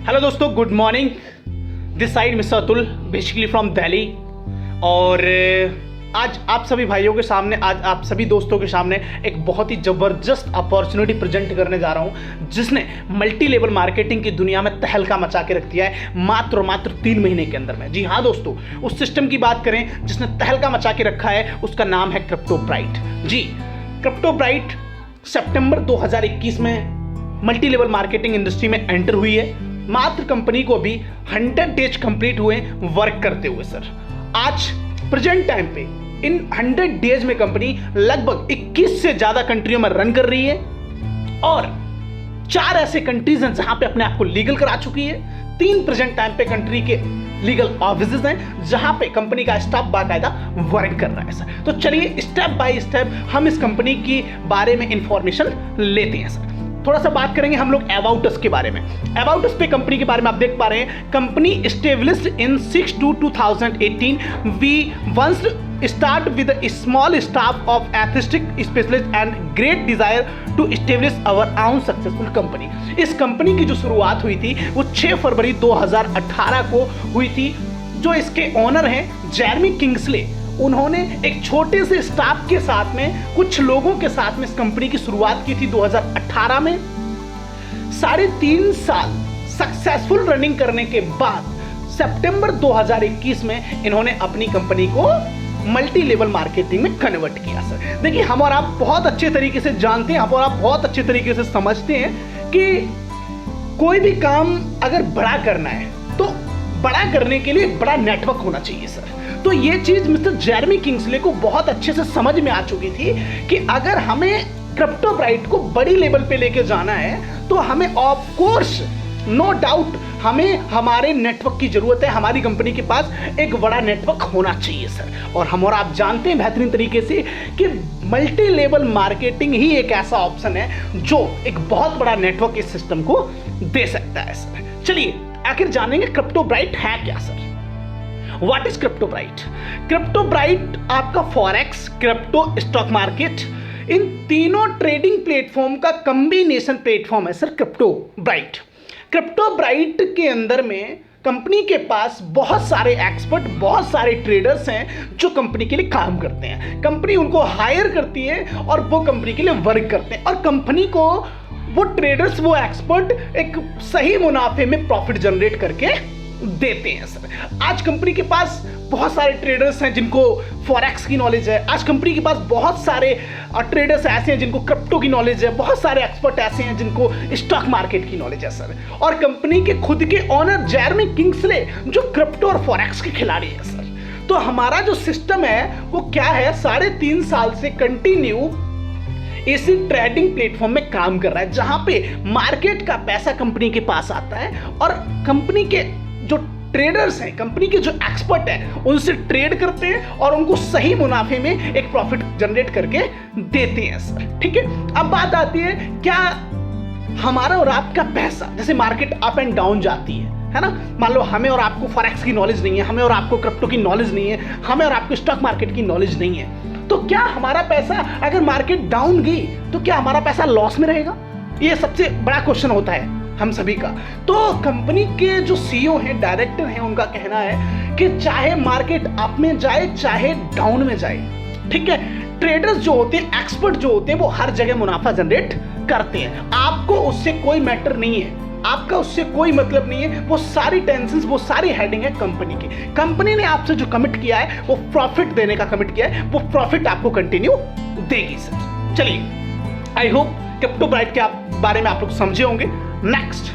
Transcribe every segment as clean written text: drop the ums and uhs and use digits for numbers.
Hello दोस्तों, good morning. This side mister Atul, basically from Delhi. और आज आप सभी भाइयों के सामने, आज आप सभी दोस्तों के सामने एक बहुत ही ज़बरदस्त अपॉर्चुनिटी प्रेजेंट करने जा रहा हूं, जिसने मल्टी लेवल मार्केटिंग की दुनिया में तहलका मचा के रख दिया है मात्र 3 महीने के अंदर में। जी हाँ दोस्तों, उस सिस्टम की बात करें जिसने तहलका मचा के रखा है, उसका नाम है क्रिप्टोब्राइट। जी, क्रिप्टोब्राइट सितंबर 2021 में मल्टी लेवल मार्केटिंग इंडस्ट्री में एंटर हुई है। मात्र कंपनी को अभी 100 डेज कंप्लीट हुए वर्क करते हुए। सर, आज प्रेजेंट टाइम पे इन 100 डेज में कंपनी लगभग 21 से ज्यादा कंट्रियों में रन कर रही है और 4 ऐसे कंट्रीज हैं जहां पे अपने आप को लीगल करा चुकी है। 3 प्रेजेंट टाइम पे कंट्री के लीगल ऑफिसेज हैं जहां पे कंपनी का स्टाफ बाकायदा वर्क कर रहा है। सर, तो चलिए स्टेप बाय स्टेप हम इस कंपनी के बारे में इंफॉर्मेशन लेते हैं। सर, थोड़ा सा बात करेंगे हम लोग अबाउट अस के बारे में। अबाउट अस पे कंपनी के बारे में आप देख पा रहे हैं, company established in 6/2/2018। We once start with a small staff of athletic specialists and great desire to establish our own successful company। इस कंपनी की जो शुरुआत हुई थी वो 6 फरवरी 2018 को हुई थी। जो इसके ओनर हैं जेरेमी किंग्सले, उन्होंने एक छोटे से स्टाफ के साथ में, कुछ लोगों के साथ में इस कंपनी की शुरुआत की थी 2018 में। 3.5 साल सक्सेसफुल रनिंग करने के बाद सितंबर 2021 में इन्होंने अपनी कंपनी को मल्टी लेवल मार्केटिंग में कन्वर्ट किया। सर, देखिए, हम और आप बहुत अच्छे तरीके से जानते हैं, हम और आप बहुत अच्छे तरीके से समझते हैं कि कोई भी काम अगर बड़ा करना है तो बड़ा करने के लिए बड़ा नेटवर्क होना चाहिए। सर, तो ये चीज मिस्टर जेरेमी किंग्सले को बहुत अच्छे से समझ में आ चुकी थी कि अगर हमें क्रिप्टोब्राइट को बड़ी लेवल पे लेके जाना है तो हमें ऑफ कोर्स नो डाउट हमें हमारे नेटवर्क की जरूरत है। हमारी कंपनी के पास एक बड़ा नेटवर्क होना चाहिए। सर, और हम और आप जानते हैं बेहतरीन तरीके से कि मल्टी लेवल मार्केटिंग ही एक ऐसा ऑप्शन है जो एक बहुत बड़ा नेटवर्क इस सिस्टम को दे सकता है। सर, चलिए आखिर जानेंगे क्रिप्टोब्राइट है क्या। Sir, what is Cryptobright? Cryptobright आपका फॉरेक्स, क्रिप्टो, स्टॉक मार्केट, इन तीनों ट्रेडिंग प्लेटफॉर्म का कॉम्बिनेशन प्लेटफॉर्म है। सर, क्रिप्टोब्राइट के अंदर में कंपनी के पास बहुत सारे एक्सपर्ट, बहुत सारे ट्रेडर्स हैं जो कंपनी के लिए काम करते हैं। कंपनी उनको हायर करती है और वो कंपनी के लिए वर्क करते हैं, और कंपनी को वो ट्रेडर्स, वो एक्सपर्ट एक सही मुनाफे में प्रॉफिट जनरेट करके देते हैं। सर, आज कंपनी के पास बहुत सारे ट्रेडर्स हैं जिनको फॉरेक्स की नॉलेज है। आज कंपनी के पास बहुत सारे ट्रेडर्स ऐसे हैं जिनको क्रिप्टो की नॉलेज है। बहुत सारे एक्सपर्ट ऐसे हैं जिनको स्टॉक मार्केट की नॉलेज है। सर, और कंपनी के खुद के ओनर जेरेमी किंग्सले जो क्रिप्टो और फॉरेक्स के खिलाड़ी है। सर, तो हमारा जो सिस्टम है वो क्या है, 3.5 साल से कंटिन्यू इसी ट्रेडिंग प्लेटफॉर्म में काम कर रहा है, जहां पे मार्केट का पैसा कंपनी के पास आता है और कंपनी के जो ट्रेडर्स हैं, कंपनी के जो एक्सपर्ट हैं, उनसे ट्रेड करते हैं और उनको सही मुनाफे में एक प्रॉफिट जनरेट करके देते हैं। सर, ठीक है। अब बात आती है, क्या हमारा और आपका पैसा, जैसे मार्केट अप एंड डाउन जाती है ना, मान लो हमें और आपको फॉरेक्स की नॉलेज नहीं है, हमें और आपको क्रिप्टो की नॉलेज नहीं है, हमें और आपको स्टॉक मार्केट की नॉलेज नहीं है, तो क्या हमारा पैसा अगर मार्केट डाउन गई तो क्या हमारा पैसा लॉस में रहेगा? ये सबसे बड़ा क्वेश्चन होता है हम सभी का। तो कंपनी के जो सीईओ हैं, डायरेक्टर हैं, उनका कहना है कि चाहे मार्केट अप में जाए चाहे डाउन में जाए, ठीक है, ट्रेडर्स जो होते हैं, एक्सपर्ट जो होते हैं, वो हर जगह मुनाफा जनरेट करते हैं। आपको उससे कोई मैटर नहीं है, आपका उससे कोई मतलब नहीं है। वो सारी टेंशंस, वो सारी हेडिंग है कंपनी की। कंपनी ने आपसे जो कमिट किया है वो प्रॉफिट देने का कमिट किया है, वो प्रॉफिट आपको कंटिन्यू देगी। सर, चलिए, आई होप क्रिप्टोब्राइट के बारे में आप लोग समझे होंगे। Next,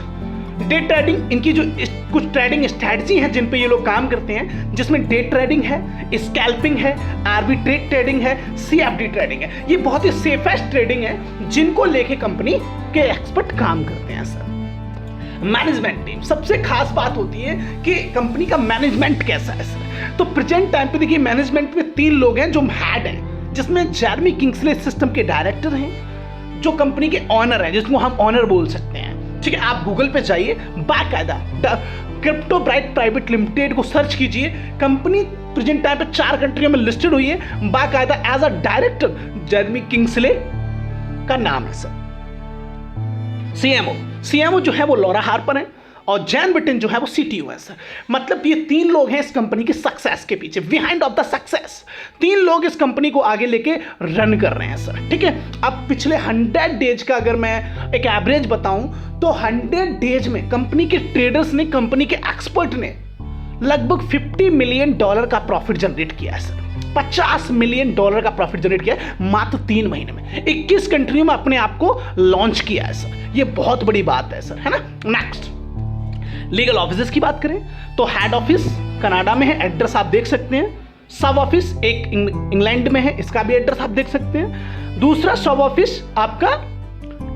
day trading. इनकी जो कुछ ट्रेडिंग स्ट्रैटेजी है जिन पे ये लोग काम करते हैं, जिसमें डे ट्रेडिंग है, स्कैल्पिंग है, आर्बिट्रेज ट्रेडिंग है, सीएफडी ट्रेडिंग है। ये बहुत ही सेफेस्ट ट्रेडिंग है जिनको लेके कंपनी के एक्सपर्ट काम करते हैं। सर, मैनेजमेंट टीम, सबसे खास बात होती है कि कंपनी का मैनेजमेंट कैसा है। सर, तो प्रेजेंट टाइम पे देखिए, मैनेजमेंट में 3 लोग हैं जो हेड हैं, जिसमें जेरेमी किंग्सले सिस्टम के डायरेक्टर हैं, जो कंपनी के ऑनर हैं, जिसको हम ऑनर बोल सकते हैं। ठीक है, आप गूगल पे जाइए, बाकायदा क्रिप्टोब्राइट प्राइवेट लिमिटेड को सर्च कीजिए। कंपनी प्रेजेंट टाइम पे 4 कंट्रियों में लिस्टेड हुई है। बाकायदा as a director Jeremy Kingsley का नाम है। सर, सीएमओ जो है वो लॉरा हार्पर है और जैन बिटिन जो है वो CTO है सर। मतलब ये 3 लोग हैं इस कंपनी के सक्सेस के पीछे, बिहाइंड ऑफ द सक्सेस 3 लोग इस कंपनी को आगे लेके रन कर रहे हैं सर, ठीक है। अब पिछले 100 डेज का अगर मैं एक एवरेज बताऊं तो 100 डेज में कंपनी के ट्रेडर्स ने, कंपनी के एक्सपर्ट ने लगभग $50 मिलियन का प्रॉफिट जनरेट किया है सर। $50 मिलियन का प्रॉफिट जनरेट किया है मात्र 3 महीने में। 21 कंट्रियों में अपने आप को लॉन्च किया है सर। ये बहुत बड़ी बात है सर, है ना। नेक्स्ट, लीगल ऑफिसेस की बात करें तो हेड ऑफिस कनाडा में है, एड्रेस आप देख सकते हैं। सब ऑफिस एक इंग्लैंड में है, इसका भी एड्रेस आप देख सकते हैं। दूसरा सब ऑफिस आपका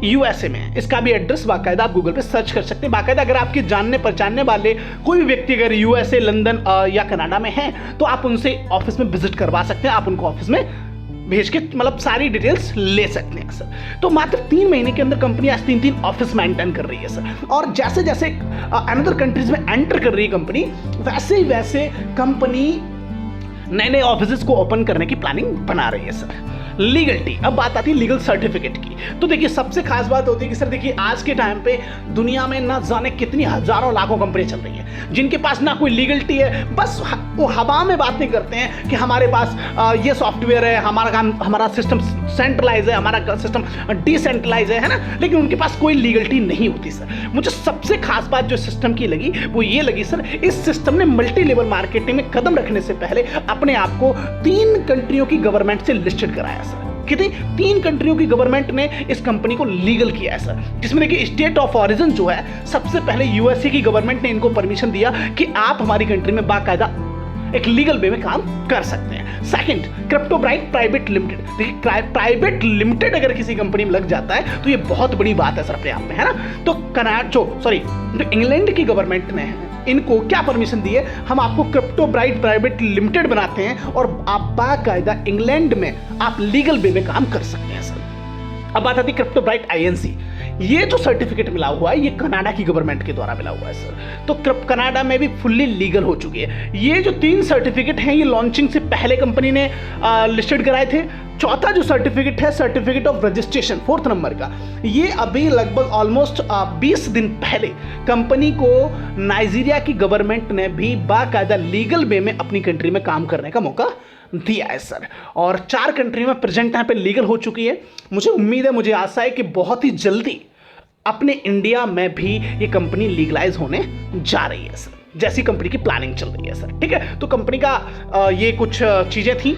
USA में है, इसका भी एड्रेस बाकायदा आप गूगल पे सर्च कर सकते हैं। बाकायदा अगर आपके जानने पहचानने वाले कोई भी व्यक्ति अगर USA, लंदन या कनाडा में है तो आप उनसे ऑफिस में विजिट करवा सकते हैं। आप उनको ऑफिस में भेज के मतलब सारी डिटेल्स ले सकते हैं सर। तो मात्र 3 महीने के अंदर कंपनी आज 3 ऑफिस मेंटेन कर रही है सर। और जैसे जैसे अनदर कंट्रीज में एंटर कर रही है कंपनी, वैसे ही वैसे कंपनी नए नए ऑफिस को ओपन करने की प्लानिंग बना रही है सर। लीगलिटी, अब बात आती है लीगल सर्टिफिकेट की। तो देखिए सबसे खास बात होती है कि सर देखिए आज के टाइम पे दुनिया में ना जाने कितनी हजारों लाखों कंपनी चल रही है जिनके पास ना कोई लीगलिटी है, बस वो हवा में बातें करते हैं कि हमारे पास ये सॉफ्टवेयर है, हमारा सिस्टम सेंट्रलाइज है, हमारा सिस्टम डिसेंट्रलाइज है ना, लेकिन उनके पास कोई लीगलिटी नहीं होती सर। मुझे सबसे खास बात जो सिस्टम की लगी वो ये लगी सर, इस सिस्टम ने मल्टी लेवल मार्केटिंग में कदम रखने से पहले अपने आप को 3 कंट्रियों की गवर्नमेंट से लिस्टेड कराया सर। कितनी 3 कंट्रियों की गवर्नमेंट ने इस कंपनी को लीगल किया है सर, जिसमें देखिए स्टेट ऑफ ऑरिजिन जो है सबसे पहले USA की गवर्नमेंट ने इनको परमिशन दिया कि आप हमारी कंट्री में बाकायदा एक लीगल वे में काम कर सकते हैं। Second, Cryptobright private limited. देखिए प्राइवेट लिमिटेड अगर किसी कंपनी में लग जाता है तो ये बहुत बड़ी बात है सर अपने आप में, है ना। तो इंग्लैंड की गवर्नमेंट ने इनको क्या परमिशन दी है, हम आपको क्रिप्टोब्राइट प्राइवेट लिमिटेड बनाते हैं और आप बाकायदा इंग्लैंड में आप लीगल वे में काम कर सकते हैं सर। अब बात आती है क्रिप्टोब्राइट INC। ये जो सर्टिफिकेट मिला हुआ है ये कनाडा की गवर्नमेंट के द्वारा मिला हुआ है सर। तो कनाडा में भी फुल्ली लीगल हो चुकी है। ये जो 3 सर्टिफिकेट हैं ये लॉन्चिंग से पहले कंपनी ने लिस्टेड कराए थे। चौथा जो सर्टिफिकेट है, certificate of registration 4th number का, ये अभी लगभग ऑलमोस्ट 20 दिन पहले कंपनी को नाइजीरिया की गवर्नमेंट ने भी बाकायदा लीगल वे में अपनी कंट्री में काम करने का मौका दिया है सर। और 4 कंट्री में प्रेजेंट यहाँ पे लीगल हो चुकी है। मुझे उम्मीद है, मुझे आशा है कि बहुत ही जल्दी अपने इंडिया में भी ये कंपनी लीगलाइज होने जा रही है सर, जैसी कंपनी की प्लानिंग चल रही है सर, ठीक है। तो कंपनी का ये कुछ चीजें थी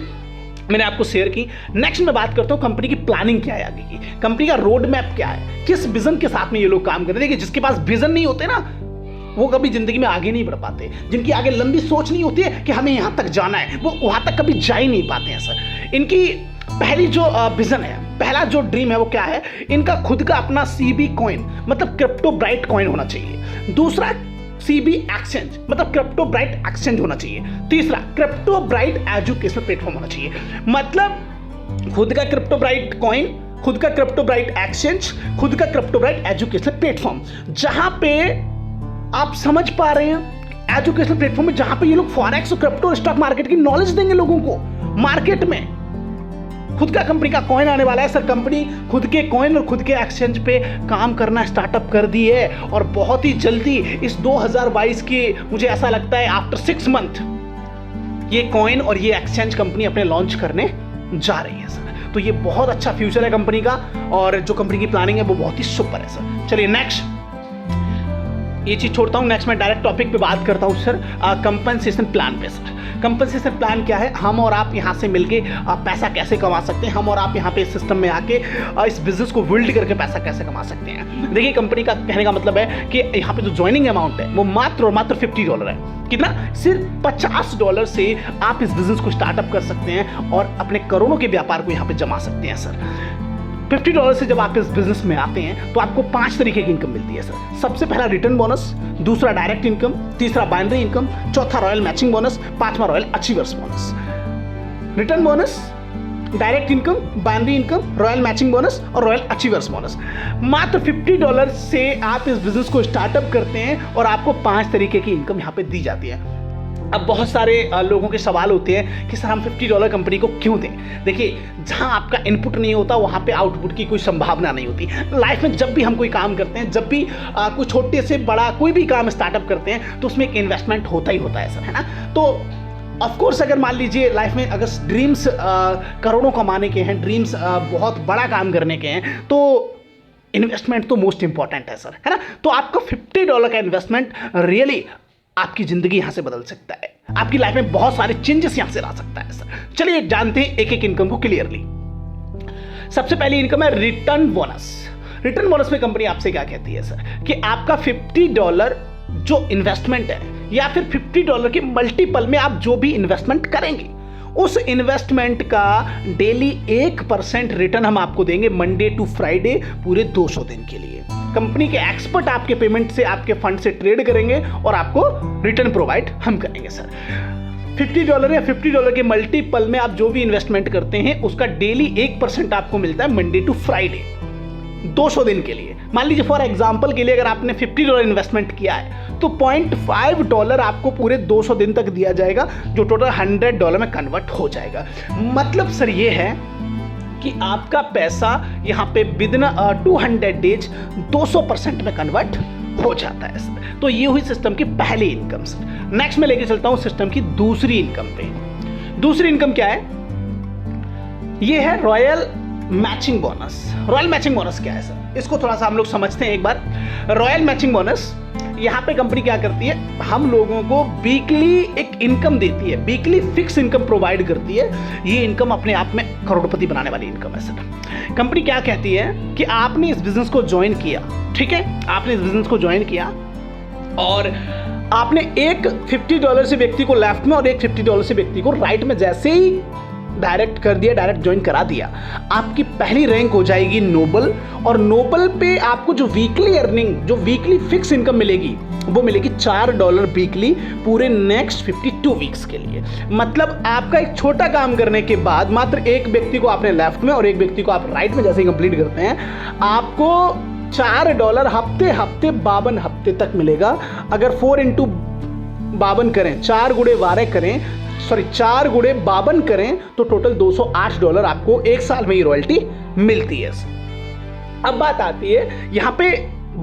मैंने आपको शेयर की। नेक्स्ट मैं बात करता हूँ कंपनी की प्लानिंग क्या है आगे की, कंपनी का रोड मैप क्या है, किस विजन के साथ में ये लोग काम कर रहे हैं। देखिए जिसके पास विजन नहीं होते ना वो कभी जिंदगी में आगे नहीं बढ़ पाते। जिनकी आगे लंबी सोच नहीं होती है कि हमें यहाँ तक जाना है, वो वहां तक कभी जा ही नहीं पाते हैं सर। इनकी पहली जो विजन है, पहला जो ड्रीम है वो क्या है, इनका खुद का अपना CB कॉइन मतलब क्रिप्टोब्राइट कॉइन होना चाहिए। दूसरा CB एक्सचेंज मतलब क्रिप्टोब्राइट एक्सचेंज होना चाहिए। तीसरा क्रिप्टोब्राइट एजुकेशन प्लेटफॉर्म होना चाहिए। मतलब खुद का क्रिप्टोब्राइट कॉइन, खुद का क्रिप्टोब्राइट एक्सचेंज, खुद का क्रिप्टोब्राइट एजुकेशन प्लेटफॉर्म, जहां पे आप समझ पा रहे हैं एजुकेशन प्लेटफॉर्म में जहां पे ये लोग फॉरेक्स और क्रिप्टो स्टॉक मार्केट की नॉलेज देंगे लोगों को मार्केट में। खुद का कंपनी का कॉइन आने वाला है सर। कंपनी खुद के कॉइन और खुद के एक्सचेंज पे काम करना स्टार्टअप कर दी है और बहुत ही जल्दी इस 2022 के मुझे ऐसा लगता है आफ्टर 6 मंथ ये कॉइन और ये एक्सचेंज कंपनी अपने लॉन्च करने जा रही है सर। तो ये बहुत अच्छा फ्यूचर है कंपनी का और जो कंपनी की प्लानिंग है वो बहुत ही सुपर है सर। चलिए नेक्स्ट ये चीज छोड़ता हूँ, नेक्स्ट मैं डायरेक्ट टॉपिक पे बात करता हूँ सर, कंपनसेशन प्लान पे सर। कंपनसेशन प्लान क्या है, हम और आप यहाँ से मिलके पैसा कैसे कमा सकते हैं, हम और आप यहाँ पे इस सिस्टम में आके इस बिजनेस को बिल्ड करके पैसा कैसे कमा सकते हैं। देखिए कंपनी का कहने का मतलब है कि यहाँ पे जो ज्वाइनिंग अमाउंट है वो मात्र और मात्र $50 है। कितना, सिर्फ $50 से आप इस बिजनेस को स्टार्टअप कर सकते हैं और अपने करोड़ों के व्यापार को यहाँ पे जमा सकते हैं सर। $50 से जब आप इस बिजनेस में आते हैं तो आपको 5 तरीके की इनकम मिलती है सर। सबसे पहला रिटर्न बोनस, दूसरा डायरेक्ट इनकम, तीसरा बाइनरी इनकम, चौथा रॉयल मैचिंग बोनस, 5वां royal achievers bonus. Return bonus, direct income, binary income, royal matching bonus और रॉयल अचीवर्स बोनस। मात्र $50 से आप इस बिजनेस को स्टार्टअप करते हैं और आपको 5 तरीके की इनकम यहाँ पे दी जाती है। अब बहुत सारे लोगों के सवाल होते हैं कि सर हम $50 कंपनी को क्यों दें। देखिए, जहां आपका इनपुट नहीं होता वहां पे आउटपुट की कोई संभावना नहीं होती। लाइफ में जब भी हम कोई काम करते हैं, जब भी कोई छोटे से बड़ा कोई भी काम स्टार्टअप करते हैं, तो उसमें एक इन्वेस्टमेंट होता ही होता है सर, है ना। तो ऑफ कोर्स अगर मान लीजिए लाइफ में अगर ड्रीम्स करोड़ों कमाने के हैं, ड्रीम्स बहुत बड़ा काम करने के हैं, तो इन्वेस्टमेंट तो मोस्ट इंपॉर्टेंट है सर, है ना। तो आपका $50 का इन्वेस्टमेंट रियली आपकी जिंदगी यहां से बदल सकता है, आपकी लाइफ में बहुत सारे चेंजेस यहां से ला सकता है सर। चलिए जानते हैं एक एक इनकम को क्लियरली। सबसे पहली इनकम है रिटर्न बोनस। रिटर्न बोनस में कंपनी आपसे क्या कहती है सर, कि आपका $50 जो इन्वेस्टमेंट है या फिर $50 के मल्टीपल में आप जो भी इन्वेस्टमेंट करेंगे, उस इन्वेस्टमेंट का डेली 1% रिटर्न हम आपको देंगे मंडे टू फ्राइडे पूरे 200 दिन के लिए। कंपनी के एक्सपर्ट आपके पेमेंट से, आपके फंड से ट्रेड करेंगे और आपको रिटर्न प्रोवाइड हम करेंगे सर। $50 या $50 के मल्टीपल में आप जो भी इन्वेस्टमेंट करते हैं उसका डेली 1% आपको मिलता है मंडे टू फ्राइडे 200 दिन के लिए। मान लीजिए फॉर एग्जांपल के लिए अगर आपने $50 इन्वेस्टमेंट किया है तो $0.5 आपको पूरे 200 दिन तक दिया जाएगा, जो टोटल $100 में कन्वर्ट हो जाएगा। मतलब सर ये है कि आपका पैसा यहाँ पे विदिन 200 डेज 200% में कन्वर्ट हो जाता है सर। तो ये हुई सिस्टम की पहली इनकम सर। नेक्स्ट मैं लेके चलता हूँ सिस्टम की दूसरी इनकम पे। दूसरी इनकम क्या है, ये है royal matching bonus. Royal matching bonus क्या है सर, इसको थोड़ा सा हम लोग समझते हैं एक बार। रॉयल मैचिंग बोनस, यहाँ पे कंपनी क्या करती है, हम लोगों को वीकली एक इनकम देती है, वीकली फिक्स इनकम प्रोवाइड करती है। ये इनकम अपने आप में करोड़पति बनाने वाली इनकम है सर। कंपनी क्या कहती है कि आपने इस बिजनेस को ज्वाइन किया, ठीक है, आपने इस बिजनेस को ज्वाइन किया और आपने एक $50 से व्यक्ति को लेफ्ट में और एक $50 से व्यक्ति को राइट में जैसे ही डायरेक्ट कर दिया, डायरेक्ट ज्वाइन करा दिया, आपकी पहली रैंक हो जाएगी नोबल। और नोबल पे आपको जो वीकली अर्निंग, जो वीकली फिक्स इनकम मिलेगी, वो मिलेगी $4 वीकली पूरे नेक्स्ट 52 वीक्स के लिए। मतलब आपका एक छोटा काम करने के बाद मात्र एक व्यक्ति को आपने लेफ्ट में और एक व्यक्ति को आप राइट में जैसे ही कंप्लीट करते हैं, आपको $4 हफ्ते 52 हफ्ते तक मिलेगा। अगर 4 इंटू 52 करें, 4 गुणे 12 करें, सॉरी 4 गुणे 52 करें तो टोटल $208 आपको एक साल में ही रॉयल्टी मिलती है। अब बात आती है यहाँ पे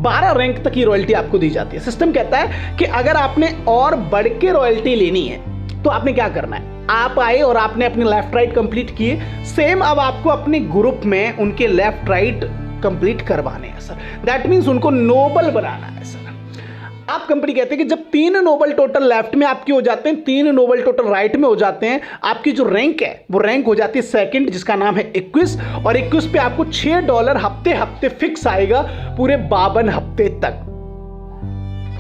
12 रैंक तक की रॉयल्टी आपको दी जाती है। सिस्टम कहता है कि अगर आपने और बढ़ के रॉयल्टी लेनी है तो आपने क्या करना है, आप आए और आपने अपने लेफ्ट राइट कंप्लीट किए, सेम अब आपको अपने ग्रुप में उनके लेफ्ट राइट कंप्लीट करवाने हैं सर। दैट मीन्स उनको नोबल बनाना है सर। आप कंपनी कहते हैं कि जब 3 नोबल टोटल लेफ्ट में आपके हो जाते हैं, 3 नोबल टोटल राइट में हो जाते हैं, आपकी जो रैंक है वो रैंक हो जाती है सेकंड, जिसका नाम है 21। और 21 पे आपको $6 हफ्ते हफ्ते फिक्स आएगा पूरे 52 हफ्ते तक।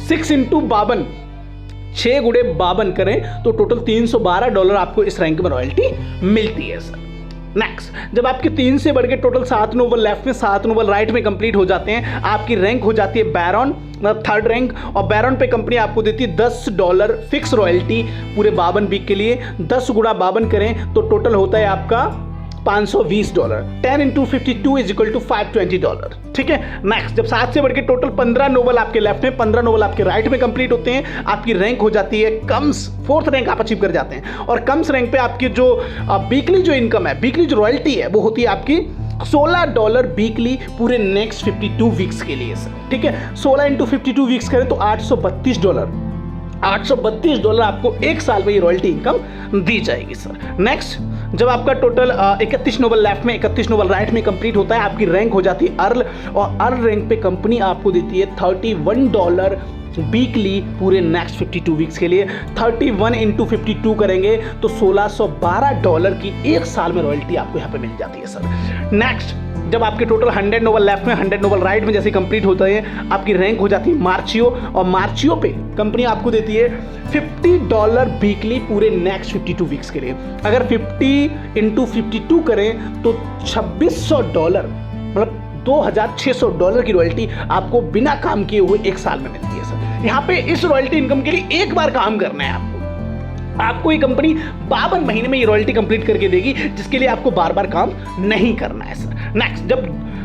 6 इंटू 52, 6 गुणे 52 करें तो टोटल $312 आपको इस रैंक में रॉयल्टी मिलती है सर। नेक्स्ट, जब आपके 3 से बढ़ के टोटल 7 नोबल लेफ्ट में 7 नोबल राइट में कंप्लीट हो जाते हैं, आपकी रैंक हो जाती है बैरॉन, मतलब 3rd रैंक। और बैरॉन पे कंपनी आपको देती है $10 फिक्स रॉयल्टी पूरे 52 वीक के लिए। 10 गुणा 52 करें तो टोटल होता है आपका $520। 10 इंटू 52 इज इक्वल टू $520, ठीक है। नेक्स्ट, जब 7 से बढ़ के टोटल 15 नोबल आपके लेफ्ट में, 15 नोबल आपके राइट में कंप्लीट होते हैं, आपकी रैंक हो जाती है कम्स, 4th रैंक आप अचीव कर जाते हैं। और कम्स रैंक पे आपकी जो वीकली जो इनकम है, वीकली जो रॉयल्टी है, वो होती है आपकी $16 वीकली पूरे नेक्स्ट 52 वीक्स के लिए सर, ठीक है। 16 इंटू 52 वीक्स करें तो $832। $832 आपको एक साल में ये रॉयल्टी इनकम दी जाएगी सर। नेक्स्ट, जब आपका टोटल 31 नोबल लेफ्ट में 31 नोबल राइट में कंप्लीट होता है, आपकी रैंक हो जाती है अर्ल। और अर्ल रैंक पे कंपनी आपको देती है $31 वीकली पूरे नेक्स्ट 52 वीक्स के लिए। 31 इंटू 52 करेंगे तो $1612 की एक साल में रॉयल्टी आपको यहाँ पे मिल जाती है सर। नेक्स्ट, जब आपके टोटल 100 नोबल लेफ्ट में 100 नोबल राइट में जैसे कंप्लीट होता है, आपकी रैंक हो जाती है मार्चियो। और मार्चियो पे कंपनी आपको देती है $50 वीकली पूरे नेक्स्ट 52 वीक्स के लिए। अगर 50 इंटू 52 करें तो $2600, मतलब $2600 की रॉयल्टी आपको बिना काम किए हुए एक साल में मिलती है सर। यहाँ पे इस रॉयल्टी इनकम के लिए एक बार काम करना है आपको ये कंपनी 52 महीने में ये रॉयल्टी कंप्लीट करके देगी, जिसके लिए आपको बार बार काम नहीं करना है सर। नेक्स्ट, जब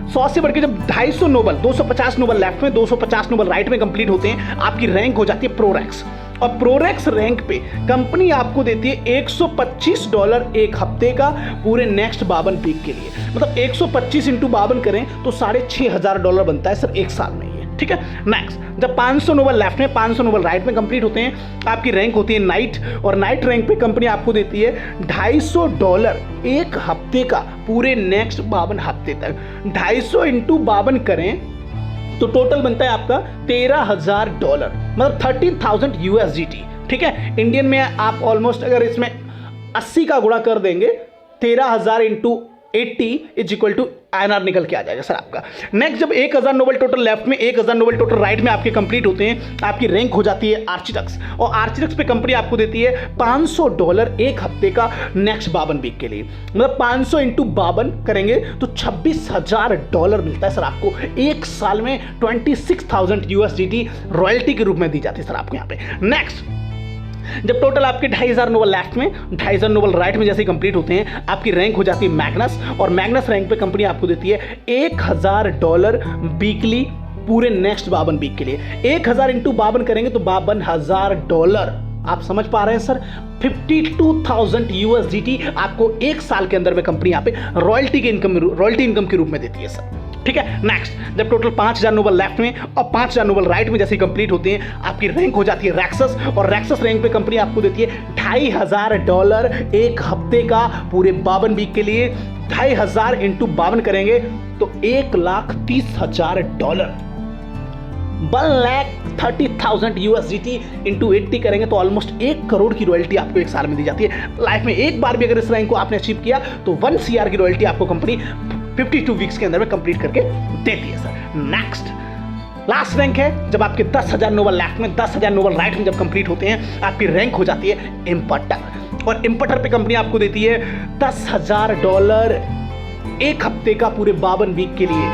100 से बढ़ के जब 250 नोबल, 250 नोबल लेफ्ट में 250 नोबल राइट में कंप्लीट होते हैं, आपकी रैंक हो जाती है प्रो रैंक्स। और प्रोरेक्स रैंक पे कंपनी आपको देती है $125 एक हफ्ते का पूरे नेक्स्ट 52 वीक के लिए। मतलब 125 इंटू 52 करें तो $6,500 बनता है सर एक साल में ये, ठीक है। नेक्स्ट, जब 500 नोबल लेफ्ट में 500 नोबल राइट में कंप्लीट होते हैं, आपकी रैंक होती है नाइट, और नाइट रैंक पे कंपनी आपको देती है $250 एक हफ्ते का पूरे नेक्स्ट 52 हफ्ते तक। 250 इंटू 52 करें तो टोटल बनता है आपका $13,000, मतलब 13,000 USDT, ठीक है। इंडियन में आप ऑलमोस्ट अगर इसमें 80 का गुणा कर देंगे, 13,000 into 80 is equal to INR निकल के आ जाएगा सर आपका। नेक्स्ट, जब 1,000 नोबल टोटल लेफ्ट में 1,000 नोबल टोटल राइट में आपके कंप्लीट होते हैं, आपकी रैंक हो जाती है आर्चिडक्स, और आर्चिडक्स पे कंपनी आपको देती है $500 एक हफ्ते का नेक्स्ट 52 वीक के लिए। मतलब 500 इंटू 52 करेंगे तो $26,000 मिलता है सर आपको एक साल में। 26,000 USDT रॉयल्टी के रूप में दी जाती है सर आपको यहाँ पे। नेक्स्ट, जब टोटल आपके 2,500 नोबल लेफ्ट में 2,500 नोबल राइट में जैसे कंप्लीट होते हैं, आपकी रैंक हो जाती है मैग्नस, और मैग्नस रैंक पे कंपनी आपको देती है $1,000 वीकली पूरे नेक्स्ट 52 वीक के लिए। 1,000 इंटू 52 करेंगे तो $52,000, आप समझ पा रहे हैं सर। 52,000 USDT आपको एक साल के अंदर में कंपनी यहाँ पे रॉयल्टी इनकम के रूप में देती है सर, ठीक है। नेक्स्ट, जब टोटल 5,000 नोबल लेफ्ट में और 5,000 नोबल राइट में जैसे कंप्लीट होते हैं, आपकी रैंक हो जाती है रैक्सस, और रैक्सस रैंक पे कंपनी आपको देती है $2,500 एक हफ्ते का पूरे 52 वीक के लिए। 2,500 इंटू 52 करेंगे तो $1,30,000, 1,30,000 USDT इंटू 80 करेंगे तो ऑलमोस्ट 1 करोड़ की रॉयल्टी आपको एक साल में दी जाती है। लाइफ में एक बार भी अगर इस रैंक को आपने अचीव किया तो 1 CR की रॉयल्टी आपको कंपनी 52 वीक्स के अंदर में कंप्लीट करके देती है सर। नेक्स्ट, लास्ट रैंक है जब आपके 10,000 नोबल लेफ्ट में 10,000 नोबल राइट में जब कंप्लीट होते हैं, आपकी रैंक हो जाती है इम्पर्टर, और इम्पर्टर पे कंपनी आपको देती है $10,000 एक हफ्ते का पूरे 52 वीक के लिए।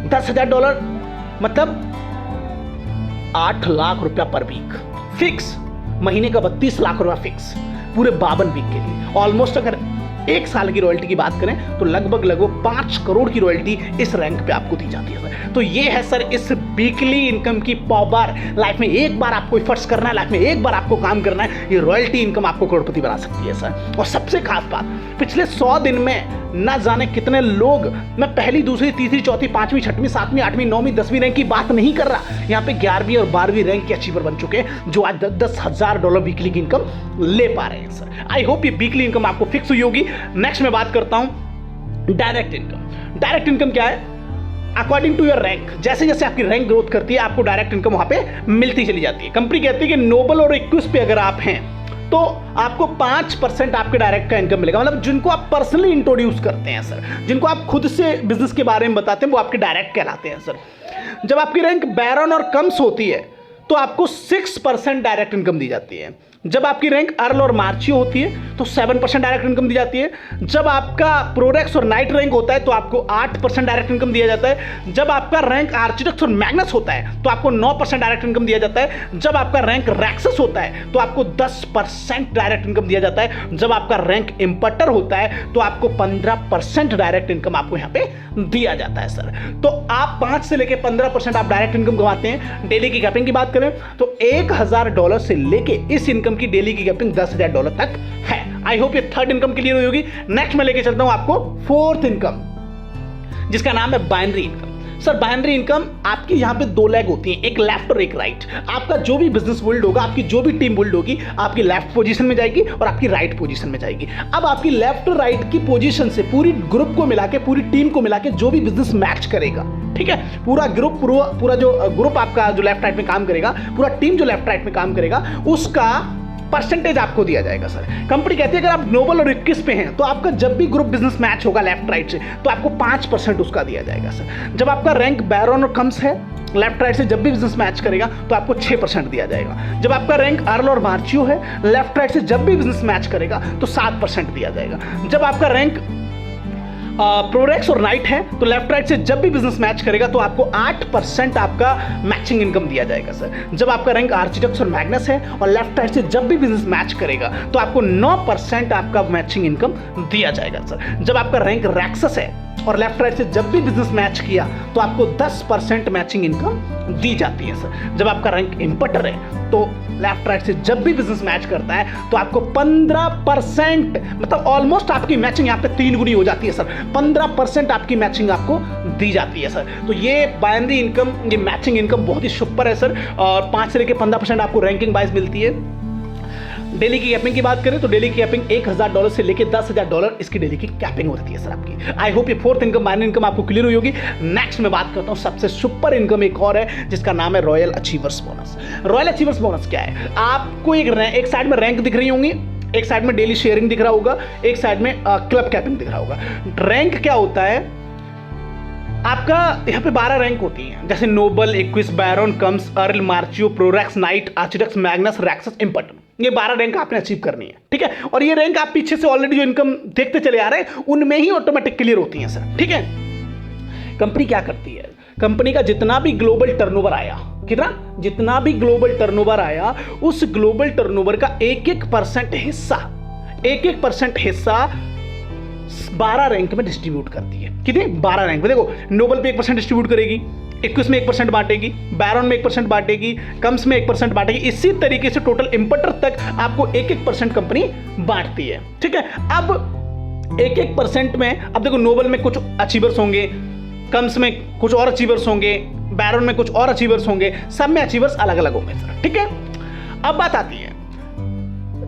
$10,000 मतलब 8 लाख रुपया पर वीक फिक्स, महीने का 32 लाख रुपया फिक्स पूरे 52 वीक के लिए। ऑलमोस्ट अगर एक साल की रॉयल्टी की बात करें तो लगभग 5 करोड़ की रॉयल्टी इस रैंक पे आपको दी जाती है सर। तो ये है सर इस वीकली इनकम की पावर। लाइफ में एक बार आपको एफर्ट्स करना है, लाइफ में एक बार आपको काम करना है, ये रॉयल्टी इनकम आपको करोड़पति बना सकती है सर। और सबसे खास बात, पिछले 100 दिन में ना जाने कितने लोग, मैं पहली, दूसरी, तीसरी, चौथी, 5वीं, 6वीं, 7वीं, 8वीं, 9वीं, 10वीं रैंक की बात नहीं कर रहा, यहाँ पे 11वीं और 12वीं रैंक के अचीवर बन चुके हैं जो आज $10,000 वीकली की इनकम ले पा रहे हैं सर। आई होप ये वीकली इनकम आपको फिक्स हुई होगी। नेक्स्ट मैं बात करता हूं डायरेक्ट इनकम। डायरेक्ट इनकम क्या है? अकॉर्डिंग टू योर रैंक, जैसे जैसे आपकी रैंक ग्रोथ करती है आपको डायरेक्ट इनकम वहां पे मिलती चली जाती है। कंपनी कहती है कि नोबल और इक्विस पे अगर आप हैं तो आपको 5% आपके डायरेक्ट का इनकम मिलेगा। मतलब जिनको आप पर्सनली इंट्रोड्यूस करते हैं सर, जिनको आप खुद से बिजनेस के बारे में बताते हैं, वो आपके डायरेक्ट कहलाते हैं सर। जब आपकी रैंक बैरन और कम्स होती है तो आपको 6% डायरेक्ट इनकम दी जाती है। जब आपकी रैंक अर्ल और मार्चियो होती है तो 7% डायरेक्ट इनकम दी जाती है। जब आपका प्रोरेक्स और नाइट रैंक होता है तो आपको 8% डायरेक्ट इनकम दिया जाता है। जब आपका रैंक आर्चिडक्स और मैग्नस होता है तो आपको 9% डायरेक्ट इनकम दिया जाता है। जब आपका रैंक रैक्सस होता है तो आपको 10% डायरेक्ट इनकम दिया जाता है। जब आपका रैंक इम्पर्टर होता है तो आपको 15% डायरेक्ट इनकम आपको यहाँ पे दिया जाता है सर। तो आप 5 से लेके 15% आप डायरेक्ट इनकम कमाते हैं। डेली की कैपिंग की बात करें तो $1,000 से लेके इस इनकम की डेली की कैपिंग $10,000 तक है। आई होप ये थर्ड इनकम क्लियर हुई होगी। नेक्स्ट मैं लेके चलता हूं आपको फोर्थ इनकम, जिसका नाम है binary income. Sir binary income आपकी यहाँ पे 2 लेग होती हैं, एक लेफ्ट और एक राइट। आपका जो भी बिजनेस बिल्ड होगा, आपकी जो भी टीम बिल्ड होगी, आपकी लेफ्ट पोजीशन में जाएगी और आपकी राइट पोजीशन में जाएगी। अब आपकी लेफ्ट और राइट की पोजीशन से पूरी ग्रुप को मिला के, पूरी टीम को मिला के जो भी बिजनेस मैच करेगा, ठीक है, पूरा ग्रुप, पूरा जो ग्रुप आपका जो लेफ्ट राइट में काम करेगा, पूरा टीम जो लेफ्ट राइट में काम करेगा, उसका परसेंटेज आपको दिया जाएगा सर। कंपनी कहती है अगर आप नोबल और 21 पे हैं तो आपका जब भी ग्रुप बिजनेस मैच होगा लेफ्ट राइट से तो आपको 5% उसका दिया जाएगा सर। जब आपका रैंक बैरन और कम्स है लेफ्ट राइट से, जब भी बिजनेस मैच करेगा तो आपको 6% दिया जाएगा। जब आपका रैंक अर्ल और मार्चियो है लेफ्ट राइट से, जब भी बिजनेस मैच करेगा तो 7% दिया जाएगा। जब आपका रैंक प्रोरेक्स और नाइट है तो लेफ्ट राइट से जब भी बिजनेस मैच करेगा तो आपको 8% आपका मैचिंग इनकम दिया जाएगा सर। जब आपका रैंक आर्चिडक्स और मैग्नस है और लेफ्ट राइट से जब भी बिजनेस मैच करेगा तो आपको 9% आपका मैचिंग इनकम दिया जाएगा सर। जब आपका रैंक रैक्सस है और लेफ्ट राइट से जब भी बिजनेस मैच किया तो आपको 10% मैचिंग इनकम दी जाती है सर। जब आपका रैंक इंपर्टर है तो लेफ्ट राइट से जब भी बिजनेस मैच करता है तो आपको 15%, मतलब ऑलमोस्ट आपकी मैचिंग यहाँ पे 3 गुनी हो जाती है सर। 15% आपकी मैचिंग आपको दी जाती है सर। तो ये बाइनरी इनकम, ये मैचिंग इनकम बहुत ही सुपर है सर। और 5 से लेकर 15% आपको रैंकिंग वाइज मिलती है। डेली की कैपिंग की बात करें तो डेली की कैपिंग $1,000 से लेके $10,000 इसकी डेली की कैपिंग होती है सर आपकी। आई होप ये फोर्थ इनकम, बाइनरी इनकम आपको क्लियर हुई होगी। नेक्स्ट मैं बात करता हूँ सबसे सुपर इनकम एक और है जिसका नाम है royal achievers bonus. Royal achievers bonus क्या है? आपको एक साइड में रैंक दिख रही होंगी, एक साइड में डेली शेयरिंग दिख रहा होगा, एक साइड में क्लब कैपिंग दिख रहा होगा। रैंक क्या होता है? आपका यहाँ पे 12 रैंक होती हैं, जैसे नोबल, एक्विस, बैरन, कम्स, अर्ल, मार्चियो, प्रोरेक्स, नाइट, आर्चिडेक्स, मैग्नस, रैक्सस, इम्पर्टन। ये 12 रैंक आपने अचीव करनी है, ठीक है। और ये रैंक आप पीछे से ऑलरेडी जो इनकम देखते चले आ रहे हैं उनमें ही ऑटोमेटिक क्लियर होती हैं सर, ठीक है। कंपनी क्या करती है? कंपनी का जितना भी ग्लोबल टर्नओवर आया, कितना, जितना भी ग्लोबल टर्नओवर आया, उस ग्लोबल टर्नओवर का 1% हिस्सा 12 रैंक में डिस्ट्रीब्यूट करती है। कितने? 12 रैंक में। देखो, नोबल पे 1% डिस्ट्रीब्यूट करेगी, एक्विस में 1% बांटेगी, बैरन में 1% बांटेगी, कम्स में 1% बांटेगी। इसी तरीके से टोटल इंपर्टर तक आपको 1% कंपनी बांटती है, ठीक है। अब 1% में, अब देखो, नोबल में कुछ अचीवर्स होंगे, कम्स में कुछ और अचीवर्स होंगे, बैरन में कुछ और अचीवर्स होंगे, सब में अचीवर्स अलग अलग होंगे सर, ठीक है। अब बात आती है,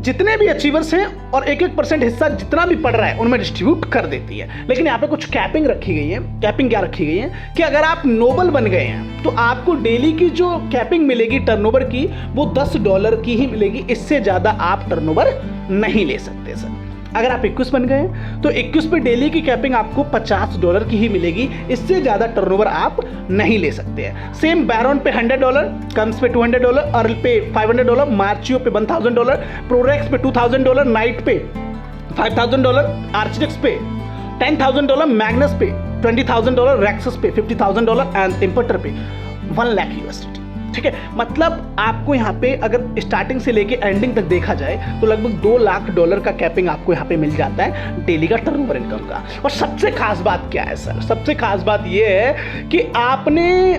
जितने भी अचीवर्स हैं और 1% हिस्सा जितना भी पड़ रहा है उनमें डिस्ट्रीब्यूट कर देती है। लेकिन यहाँ पे कुछ कैपिंग रखी गई है। कैपिंग क्या रखी गई है कि अगर आप नोबल बन गए हैं तो आपको डेली की जो कैपिंग मिलेगी टर्नओवर की वो $10 की ही मिलेगी, इससे ज़्यादा आप टर्नओवर नहीं ले सकते सर। अगर आप 21 बन गए तो 21 पे डेली की कैपिंग आपको $50 की ही मिलेगी, इससे ज़्यादा टर्नओवर आप नहीं ले सकते हैं। सेम बैरन पे $100, कम्स पे $200, अर्ल पे $500, मार्चियो पे $1,000, प्रोरेक्स पे $2,000, नाइट पे $5,000, आर्चिडेक्स पे $10,000, मैग्नस पे $20,000, रैक्सस पे $50,000 एंड इंपर्टर पे $1,00,000 USD, ठीक है। मतलब आपको यहाँ पे अगर स्टार्टिंग से लेके एंडिंग तक देखा जाए तो लगभग $2,00,000 का कैपिंग आपको यहाँ पे मिल जाता है डेली का टर्नओवर इनकम का। और सबसे खास बात क्या है सर? सबसे खास बात ये है कि आपने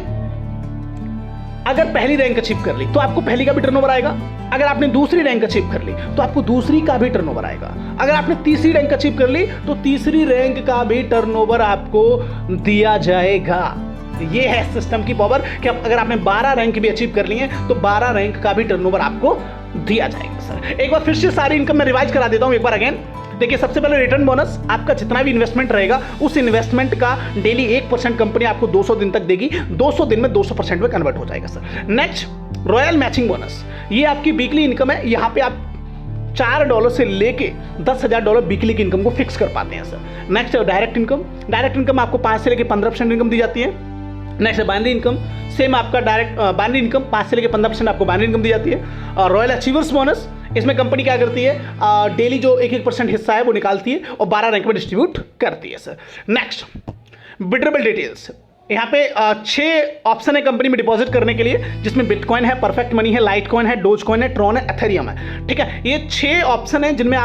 अगर पहली रैंक अचीव कर ली तो आपको पहली का भी टर्नओवर आएगा, अगर आपने दूसरी रैंक अचीव कर ली तो आपको दूसरी का भी टर्नओवर आएगा, अगर आपने तीसरी रैंक अचीव कर ली तो तीसरी रैंक का भी टर्नओवर आपको दिया जाएगा। ये है सिस्टम की पावर कि अगर आपने 12 रैंक भी अचीव कर लिए तो 12 रैंक का भी टर्नओवर आपको दिया जाएगा सर। एक बार फिर से सारी इनकम मैं रिवाइज करा देता हूं एक बार अगेन। देखिए, सबसे पहले रिटर्न बोनस, आपका जितना भी इन्वेस्टमेंट रहेगा उस इन्वेस्टमेंट का डेली 1% कंपनी आपको 200 दिन तक देगी, 200 दिन में 200% में कन्वर्ट हो जाएगा sir. Next, royal matching bonus, ये आपकी वीकली इनकम है। यहाँ पे आप $4 से लेके $10,000 वीकली की इनकम को फिक्स कर पाते हैं sir. Next, direct income. Direct income आपको 5 से लेके 15% इनकम दी जाती है। नेक्स्ट है बाइनरी इनकम, सेम आपका डायरेक्ट बाइनरी इनकम 5 से लेकर 15% आपको बाइनरी इनकम दी जाती है। और रॉयल अचीवर्स बोनस, इसमें कंपनी क्या करती है, डेली जो 1% हिस्सा है वो निकालती है और 12 रैंक में डिस्ट्रीब्यूट करती है सर। नेक्स्ट, विड्रॉबल डिटेल्स, यहाँ पे 6 ऑप्शन है कंपनी में डिपॉजिट करने के लिए, जिसमें बिटकॉइन है, परफेक्ट मनी है, लाइट कॉइन है, डोज कॉइन है, ट्रॉन है, एथेरियम है, ठीक है। ये 6 ऑप्शन है जिनसे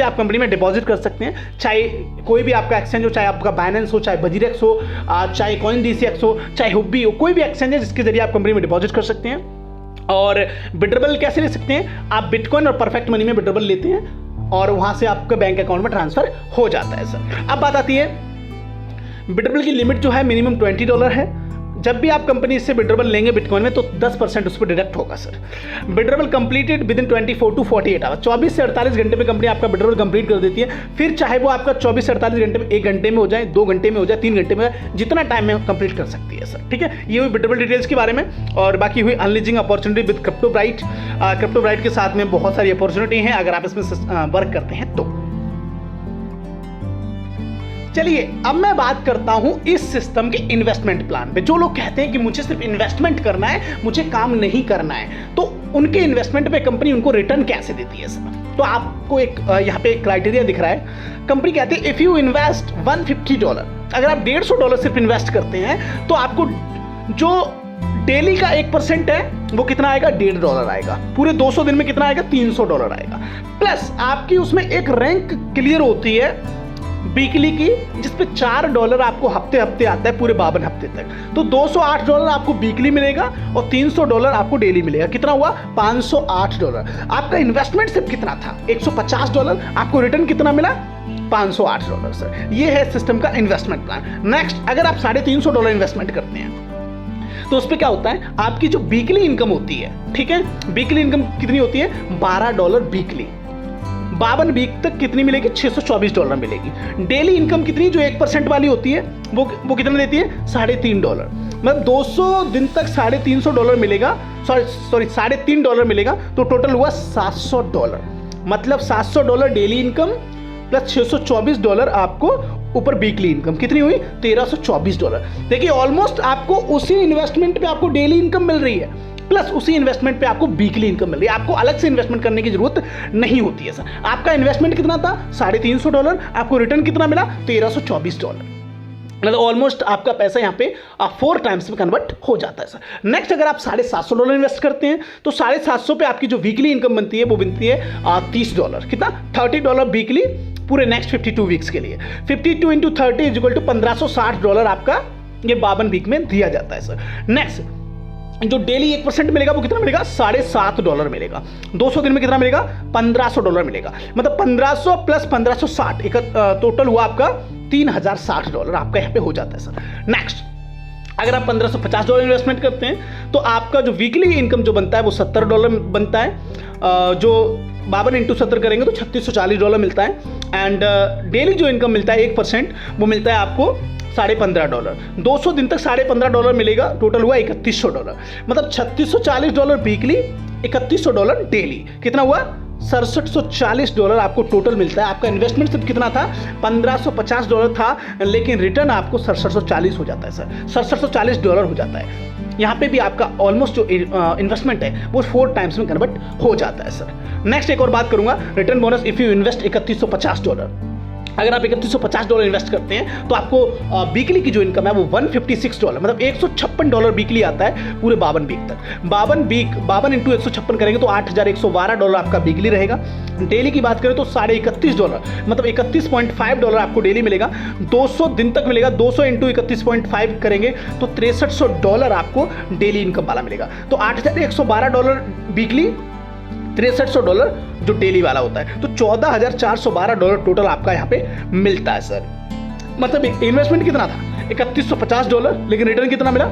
आप कंपनी में डिपॉजिट कर सकते हैं। चाहे कोई भी आपका एक्सचेंज हो, चाहे आपका बाइनेंस हो, चाहे बजीरेक्स हो, चाहे CoinDCX हो, चाहे हुब्बी हो, कोई भी एक्सचेंज है जिसके जरिए आप कंपनी में डिपॉजिट कर सकते हैं। और विड्रॉबल कैसे ले सकते हैं? आप बिटकॉइन और परफेक्ट मनी में विड्रॉबल लेते हैं और वहां से आपके बैंक अकाउंट में ट्रांसफर हो जाता है सर। अब बात आती है, विड्रॉबल की लिमिट जो है मिनिमम $20 है। जब भी आप कंपनी से विड्रॉबल लेंगे बिटकॉइन में तो 10% उस पर डिडक्ट होगा sir. Withdrawal completed within 24 to 48 hours, 24 से 48 घंटे में कंपनी आपका विड्रॉबल कंप्लीट कर देती है। फिर चाहे वो आपका 24 से 48 घंटे में 1 घंटे में हो जाए, 2 घंटे में हो जाए, 3 घंटे में, जितना टाइम में कंप्लीट कर सकती है सर, ठीक है। ये हुई विड्रॉबल डिटेल्स के बारे में। और बाकी हुई अनलीजिंग अपॉर्चुनिटी विद क्रिप्टोब्राइट। क्रिप्टोब्राइट के साथ में बहुत सारी अपॉर्चुनिटी हैं अगर आप इसमें वर्क करते हैं तो। चलिए, अब मैं बात करता हूं इस सिस्टम के इन्वेस्टमेंट प्लान पे। जो लोग कहते हैं कि मुझे सिर्फ इन्वेस्टमेंट करना है, मुझे काम नहीं करना है, तो उनके इन्वेस्टमेंट पे कंपनी उनको रिटर्न कैसे देती है सर? तो आपको एक यहाँ पे एक क्राइटेरिया दिख रहा है। कंपनी कहती है इफ यू इन्वेस्ट $150, अगर आप $150 सिर्फ इन्वेस्ट करते हैं तो आपको जो डेली का 1% है वो कितना आएगा? $1.50 आएगा। पूरे 200 दिन में कितना आएगा? $300 आएगा। प्लस आपकी उसमें एक रैंक क्लियर होती है वीकली की, जिसपे $4 आपको हफ्ते हफ्ते आता है पूरे 52 हफ्ते तक। तो $208 आपको वीकली मिलेगा और $300 आपको डेली मिलेगा। कितना हुआ? $508। आपका इन्वेस्टमेंट सिर्फ कितना था? $150। आपको रिटर्न कितना मिला? $508 सर। ये है सिस्टम का इन्वेस्टमेंट प्लान। नेक्स्ट, अगर आप $350 इन्वेस्टमेंट करते हैं तो उस पर क्या होता है, आपकी जो वीकली इनकम होती है, ठीक है, वीकली इनकम कितनी होती है? $12 वीकली। 52 वीक तक कितनी मिलेगी? $624 मिलेगी। डेली इनकम कितनी, जो 1% वाली होती है, वो कितना देती है? $3.5। मतलब 200 दिन तक $350 मिलेगा, सॉरी $3.5 मिलेगा, तो टोटल हुआ $700। मतलब $700 डेली इनकम प्लस $624 आपको ऊपर वीकली इनकम। कितनी हुई? $1324। देखिए ऑलमोस्ट आपको उसी इन्वेस्टमेंट पे आपको डेली इनकम मिल रही है, प्लस उसी इन्वेस्टमेंट पे आपको वीकली इनकम मिल रही है। आपको अलग से इन्वेस्टमेंट करने की जरूरत नहीं होती है सर। आपका इन्वेस्टमेंट कितना था? $350। आपको रिटर्न कितना मिला? $1324। मतलब ऑलमोस्ट आपका पैसा यहाँ पे 4 टाइम्स में कन्वर्ट हो जाता है सर। नेक्स्ट, अगर आप $750 इन्वेस्ट करते हैं तो $750 पे आपकी जो वीकली इनकम बनती है वो बनती है $30। कितना? $30 वीकली पूरे नेक्स्ट 52 वीक्स के लिए। 52 × 30 इज इक्वल टू $1560 आपका ये 52 वीक में दिया जाता है सर। नेक्स्ट, जो डेली 1% मिलेगा वो कितना मिलेगा? $7.5 मिलेगा। 200 दिन में कितना मिलेगा? $1500 मिलेगा। मतलब 1500 प्लस 1560 एक टोटल हुआ आपका $3060 आपका यहाँ पे हो जाता है सर। नेक्स्ट, अगर आप $1550 इन्वेस्टमेंट करते हैं तो आपका जो वीकली इनकम जो बनता है वो $70 बनता है। जो 52 × 70 करेंगे तो $3640 मिलता है। एंड डेली जो इनकम मिलता है 1% वो मिलता है आपको $15.5। 200 दिन तक $15.5 मिलेगा, टोटल हुआ $3100। मतलब $3640 वीकली, $3100 डेली। कितना हुआ? $6740 आपको टोटल मिलता है। आपका इन्वेस्टमेंट सिर्फ कितना था? $1550 था, लेकिन रिटर्न आपको $6740 हो जाता है सर। $6740 हो जाता है। यहाँ पे भी आपका ऑलमोस्ट जो इन्वेस्टमेंट है वो 4 टाइम्स में कन्वर्ट हो जाता है सर। नेक्स्ट, एक और बात करूंगा, return bonus if you invest $3150। अगर आप $3150 इन्वेस्ट करते हैं तो आपको वीकली की जो इनकम है वो $156, मतलब $156 वीकली आता है पूरे 52 वीक तक। 52 × 156 करेंगे तो $8112 आपका वीकली रहेगा। डेली की बात करें तो $31.5, मतलब $31.5 आपको डेली मिलेगा। 200 दिन तक मिलेगा। 200 × 31.5 करेंगे तो $6300 आपको डेली इनकम वाला मिलेगा। तो $8112 वीकली, $6300 जो डेली वाला होता है, तो $14412 टोटल आपका यहाँ पे मिलता है सर। मतलब इन्वेस्टमेंट कितना था? $3150, लेकिन रिटर्न कितना मिला?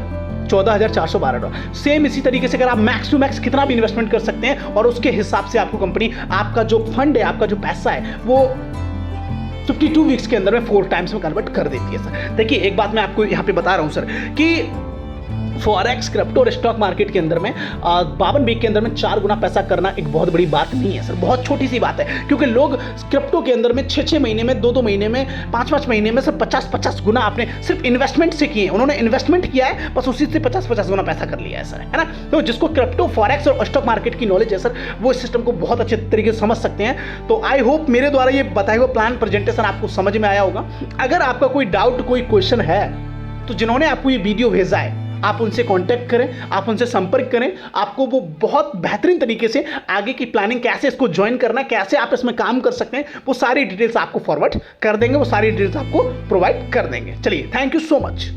$14412। सेम इसी तरीके से अगर आप मैक्स टू मैक्स कितना भी इन्वेस्टमेंट कर सकते हैं और उसके हिसाब से आपको कंपनी आपका जो फंड है, आपका जो पैसा है, वो 52 वीक्स के अंदर में 4 टाइम्स में कन्वर्ट कर देती है सर। देखिए एक बात मैं आपको यहाँ पे बता रहा हूँ सर कि फॉरेक्स, क्रिप्टो और स्टॉक मार्केट के अंदर में 52 वीक के अंदर में 4 गुना पैसा करना एक बहुत बड़ी बात नहीं है सर। बहुत छोटी सी बात है, क्योंकि लोग क्रिप्टो के अंदर में 6-6 महीने में, 2-2 महीने में, 5-5 महीने में सर 50-50 गुना आपने सिर्फ इन्वेस्टमेंट से किए। उन्होंने इन्वेस्टमेंट किया है, बस उसी से 50-50 गुना पैसा कर लिया है सर, है ना। तो जिसको क्रिप्टो, फॉरेक्स और स्टॉक मार्केट की नॉलेज है सर, वो इस सिस्टम को बहुत अच्छे तरीके से समझ सकते हैं। तो आई होप मेरे द्वारा ये बताया हुआ प्लान प्रेजेंटेशन आपको समझ में आया होगा। अगर आपका कोई डाउट, कोई क्वेश्चन है तो जिन्होंने आपको ये वीडियो भेजा है आप उनसे कांटेक्ट करें, आप उनसे संपर्क करें। आपको वो बहुत बेहतरीन तरीके से आगे की प्लानिंग, कैसे इसको ज्वाइन करना है, कैसे आप इसमें काम कर सकते हैं, वो सारी डिटेल्स आपको फॉरवर्ड कर देंगे, वो सारी डिटेल्स आपको प्रोवाइड कर देंगे। चलिए, थैंक यू सो मच।